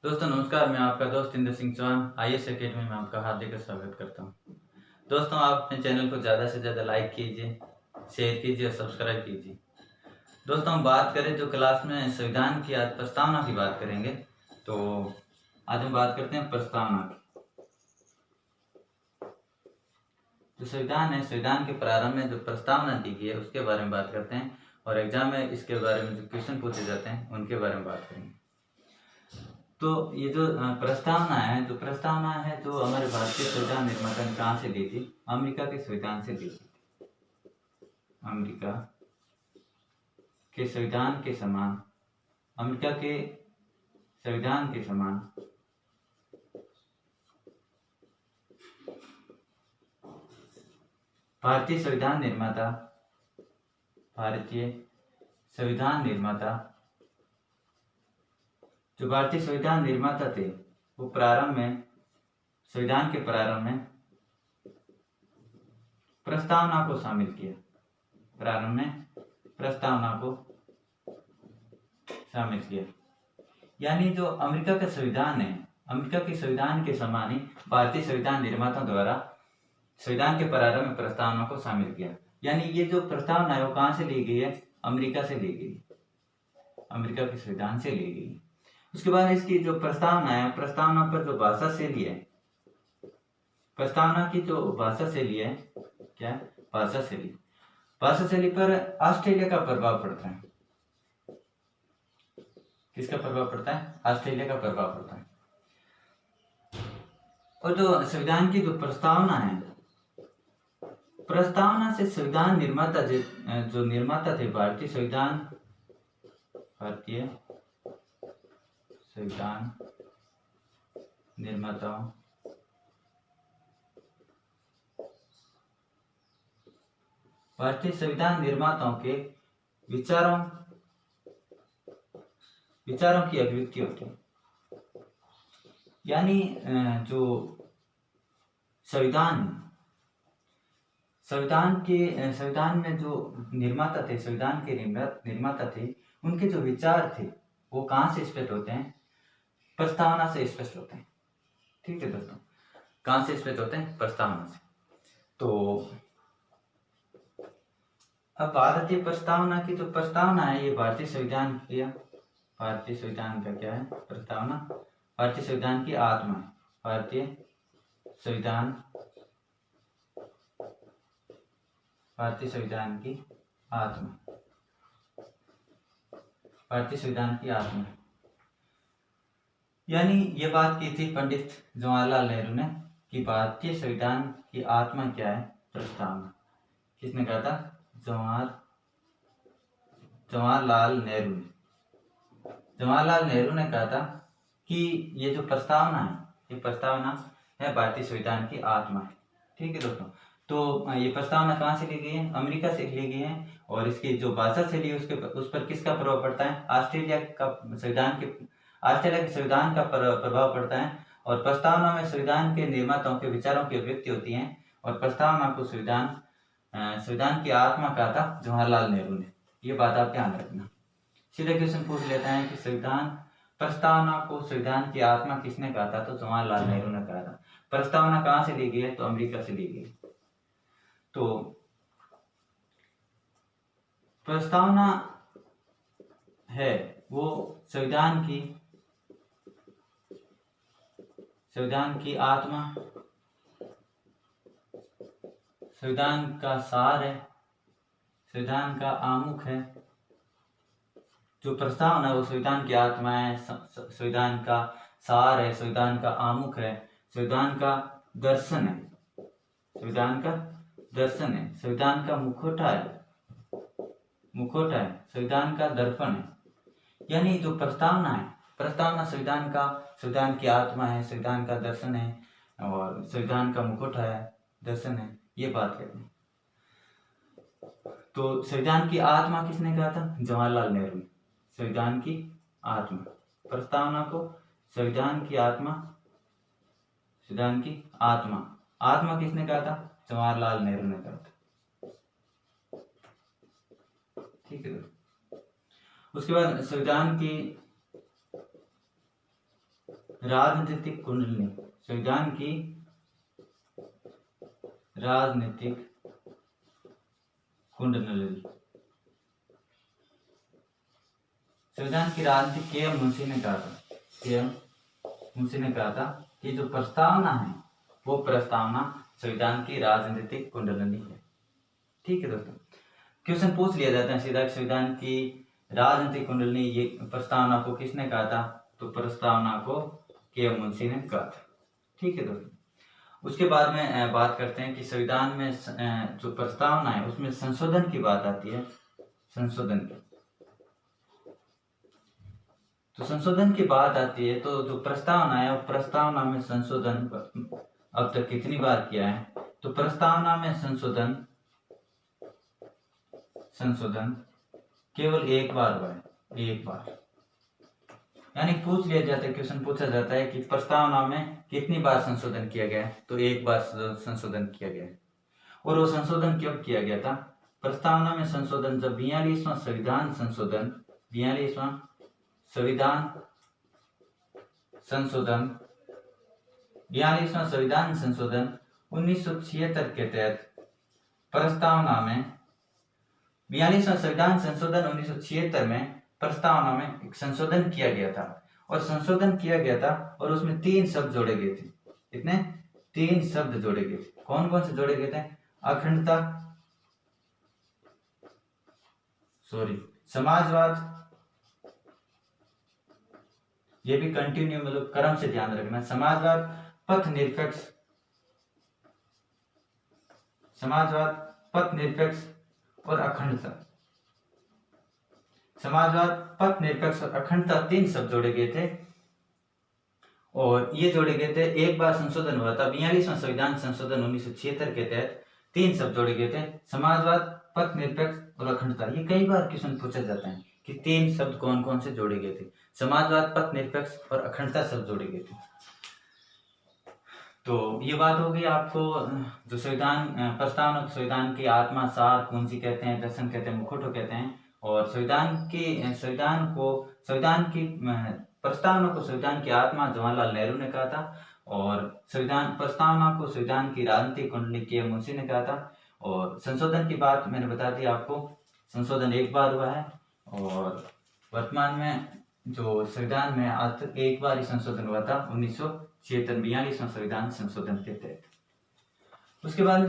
दोस्तों नमस्कार, मैं आपका दोस्त इंद्र सिंह चौहान आईएएस एकेडमी में आपका हार्दिक स्वागत करता हूं। दोस्तों आप अपने चैनल को ज़्यादा से ज़्यादा लाइक कीजिए, शेयर कीजिए और सब्सक्राइब कीजिए। दोस्तों हम बात करें जो क्लास में संविधान की आज प्रस्तावना की बात करेंगे, तो आज हम बात करते हैं प्रस्तावना की। जो संविधान है, संविधान के प्रारंभ में जो प्रस्तावना दी गई है उसके बारे में बात करते हैं और एग्जाम में इसके बारे में जो क्वेश्चन पूछे जाते हैं उनके बारे में बात करेंगे। तो ये जो प्रस्तावना है, जो हमारे भारतीय संविधान निर्माता ने कहाँ से दी थी? अमेरिका के संविधान से दी थी। अमेरिका के संविधान के समान, अमेरिका के संविधान के समान भारतीय संविधान निर्माता, जो भारतीय संविधान निर्माता थे वो संविधान के प्रारंभ में प्रस्तावना को शामिल किया। यानी जो अमेरिका का संविधान है, अमेरिका के संविधान के समान ही भारतीय संविधान निर्माता द्वारा संविधान के प्रारंभ में प्रस्तावना को शामिल किया। यानी ये जो प्रस्तावना है वो कहाँ से ली गई है? अमेरिका से ली गई, अमेरिका के संविधान से ली गई। उसके बाद इसकी जो प्रस्तावना है, प्रस्तावना पर जो भाषा शैली है, प्रस्तावना की जो भाषा शैली है, क्या है? भाषा शैली पर ऑस्ट्रेलिया का प्रभाव पड़ता है। किसका प्रभाव पड़ता है? ऑस्ट्रेलिया का प्रभाव पड़ता है। और जो संविधान की जो प्रस्तावना है, प्रस्तावना से संविधान निर्माता जो निर्माता थे, भारतीय संविधान निर्माताओं के विचारों की अभिव्यक्ति होती है। यानी जो संविधान में जो निर्माता थे, संविधान के निर्माता थे, उनके जो विचार थे वो कहाँ से स्पष्ट होते हैं? प्रस्तावना से स्पष्ट होते हैं। ठीक है दोस्तों, कहाँ से स्पष्ट होते हैं? प्रस्तावना से। तो अब भारतीय प्रस्तावना की जो प्रस्तावना है, ये भारतीय संविधान का क्या है? प्रस्तावना भारतीय संविधान की आत्मा है। भारतीय संविधान की आत्मा। यानी ये बात की थी पंडित जवाहरलाल नेहरू ने कि भारतीय संविधान की आत्मा क्या है? प्रस्तावना। किसने कहा था? जवाहरलाल नेहरू ने कहा था कि ये जो प्रस्तावना है, ये प्रस्तावना है भारतीय संविधान की आत्मा है। ठीक है दोस्तों, तो ये प्रस्तावना कहाँ से ली गई है? अमेरिका से ली गई है। और इसकी जो भाषा से ली उस पर किसका प्रभाव पड़ता है? ऑस्ट्रेलिया के संविधान का प्रभाव पड़ता है। और प्रस्तावना में संविधान के निर्माताओं के विचारों की अभिव्यक्ति होती है। और प्रस्तावना को संविधान की आत्मा कहा था जवाहरलाल नेहरू ने। ये बात आप ध्यान रखना। सीधे क्वेश्चन पूछ लेता है कि प्रस्तावना को संविधान की आत्मा किसने कहा था? तो जवाहरलाल नेहरू ने कहा था। प्रस्तावना कहाँ से ली गई है? तो अमेरिका से ली गई। तो प्रस्तावना है वो संविधान की आत्मा, संविधान का सार है, संविधान का आमुख है। जो प्रस्तावना है वो संविधान की आत्मा है, संविधान का सार है, संविधान का आमुख है, संविधान का दर्शन है, संविधान का मुखौटा है, संविधान का दर्पण है। यानी जो प्रस्तावना है, प्रस्तावना संविधान की आत्मा है, संविधान का दर्शन है और संविधान का मुखौटा है, दर्शन है। ये बात कहते हैं। तो संविधान की आत्मा किसने कहा था? जवाहरलाल नेहरू। संविधान की आत्मा, प्रस्तावना को संविधान की आत्मा किसने कहा था? जवाहरलाल नेहरू ने कहा था। ठीक है। उसके बाद संविधान की राजनीतिक कुंडली, संविधान की राजनीतिक कुंडली, संविधान की राजनीतिक के एम मुंशी ने कहा था, के एम मुंशी ने कहा था कि जो प्रस्तावना है वो प्रस्तावना संविधान की राजनीतिक कुंडली है। ठीक है दोस्तों, क्वेश्चन पूछ लिया जाता है सीधा, संविधान की राजनीतिक कुंडली ये प्रस्तावना को किसने कहा था, तो प्रस्तावना को के एम मुंशी ने कहा था। ठीक है दोस्तों, उसके बाद में बात करते हैं कि संविधान में जो प्रस्तावना है उसमें संशोधन की बात आती है, संशोधन की। तो संशोधन की बात आती है तो जो प्रस्तावना है, प्रस्तावना में संशोधन अब तक कितनी बार किया है, तो प्रस्तावना में संशोधन केवल एक बार हुआ है, एक बार। यानी पूछ लिया जाता है, क्वेश्चन पूछा जाता है कि प्रस्तावना में कितनी बार संशोधन किया गया है, तो एक बार संशोधन किया गया है। और वो संशोधन कब किया गया था, प्रस्तावना में संशोधन जब 42वां संविधान संशोधन, 42वां संविधान संशोधन 1976 के तहत प्रस्तावना में 42वां संविधान संशोधन 1976 में प्रस्तावना में एक संशोधन किया गया था, और संशोधन किया गया था और उसमें 3 शब्द जोड़े गए थे। कितने? 3 शब्द जोड़े गए थे। कौन कौन से जोड़े गए थे? अखंडता, समाजवाद, ये भी कंटिन्यू मतलब क्रम से ध्यान रखना, समाजवाद, पथ निरपेक्ष, समाजवाद, पथ निरपेक्ष और अखंडता। समाजवाद, पथ निरपेक्ष और अखंडता 3 शब्द जोड़े गए थे, और ये जोड़े गए थे, एक बार संशोधन हुआ था 42वां संविधान संशोधन 1976 के तहत 3 शब्द जोड़े गए थे, समाजवाद, पथ निरपेक्ष और अखंडता। ये कई बार क्वेश्चन पूछा जाता है कि 3 शब्द कौन कौन से जोड़े गए थे, समाजवाद, पथ निरपेक्ष और अखंडता शब्द जोड़े गए थे। तो ये बात हो गई आपको जो संविधान प्रस्तावना, संविधान की आत्मा, सार, कुंजी कहते हैं, दर्शन कहते हैं, मुखौटा कहते हैं, और संविधान की प्रस्तावना को संविधान की आत्मा जवाहरलाल नेहरू ने कहा था, और प्रस्तावना को संविधान की राजनीतिक कुंडली के एम मुंशी ने कहा था। और संशोधन की बात मैंने बता दी आपको, संशोधन एक बार हुआ है, और वर्तमान में जो संविधान में आज तक एक बार ही संशोधन हुआ था 1976 42वां संविधान संशोधन के तहत। उसके बाद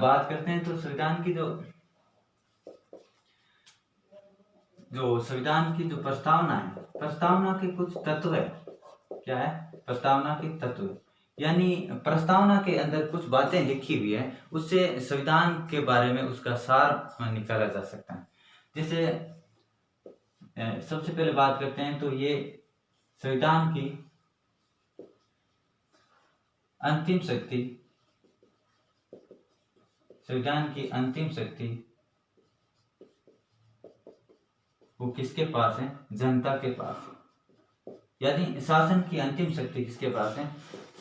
बात करते हैं तो संविधान की जो संविधान की जो प्रस्तावना है, प्रस्तावना के कुछ तत्व है। क्या है? प्रस्तावना के तत्व, यानी प्रस्तावना के अंदर कुछ बातें लिखी हुई है, उससे संविधान के बारे में उसका सार निकाला जा सकता है। जैसे सबसे पहले बात करते हैं तो ये संविधान की अंतिम शक्ति, संविधान की अंतिम शक्ति वो किसके पास है? जनता के पास है। यानी शासन की अंतिम शक्ति किसके पास है?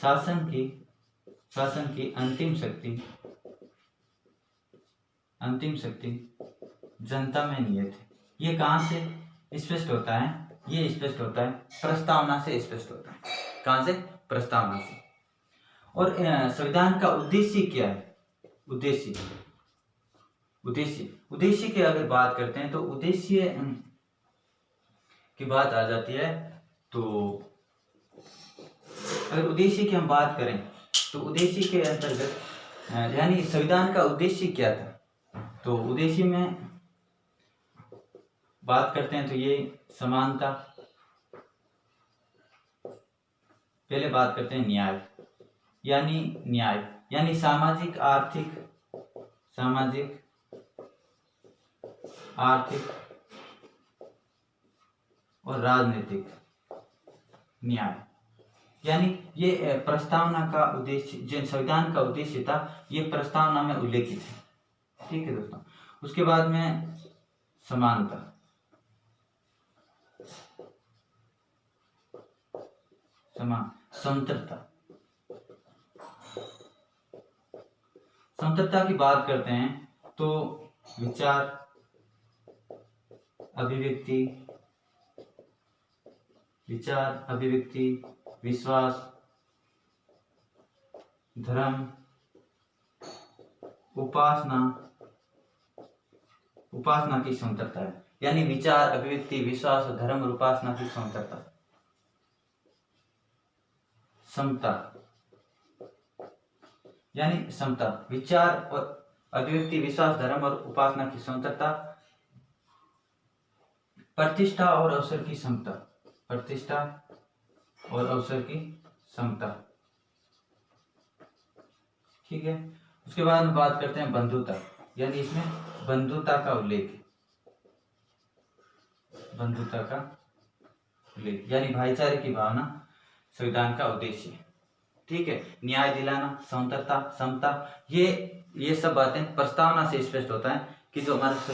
शासन की अंतिम शक्ति जनता में निहित है। ये कहां से स्पष्ट होता है? ये स्पष्ट होता है प्रस्तावना से, स्पष्ट होता है। कहां से? प्रस्तावना से। और संविधान का उद्देश्य क्या है? उद्देश्य की अगर बात करते हैं तो उद्देश्य की बात आ जाती है। तो अगर उद्देश्य की हम बात करें तो उद्देश्य के अंतर्गत यानी संविधान का उद्देश्य क्या था, तो उद्देश्य में बात करते हैं तो ये समानता, पहले बात करते हैं न्याय, यानी सामाजिक आर्थिक और राजनीतिक न्याय। यानी ये प्रस्तावना का उद्देश्य, जो संविधान का उद्देश्य था, ये प्रस्तावना में उल्लेखित है। ठीक है दोस्तों। उसके बाद में समानता, समतलता की बात करते हैं तो विचार, अभिव्यक्ति विश्वास, धर्म, उपासना की स्वतंत्रता है। यानी विचार, अभिव्यक्ति, विश्वास, धर्म और उपासना की स्वतंत्रता, समता, यानी समता, विचार और अभिव्यक्ति, विश्वास, धर्म और उपासना की स्वतंत्रता, प्रतिष्ठा और अवसर की समता, प्रतिष्ठा और अवसर की समता। ठीक है। उसके बाद हम बात करते हैं बंधुता, यानी इसमें बंधुता का उल्लेख, बंधुता का उल्लेख यानी भाईचारे की भावना संविधान का उद्देश्य है। ठीक है। न्याय दिलाना, स्वतंत्रता, समता, ये सब बातें प्रस्तावना से स्पष्ट होता है कि जो हमारा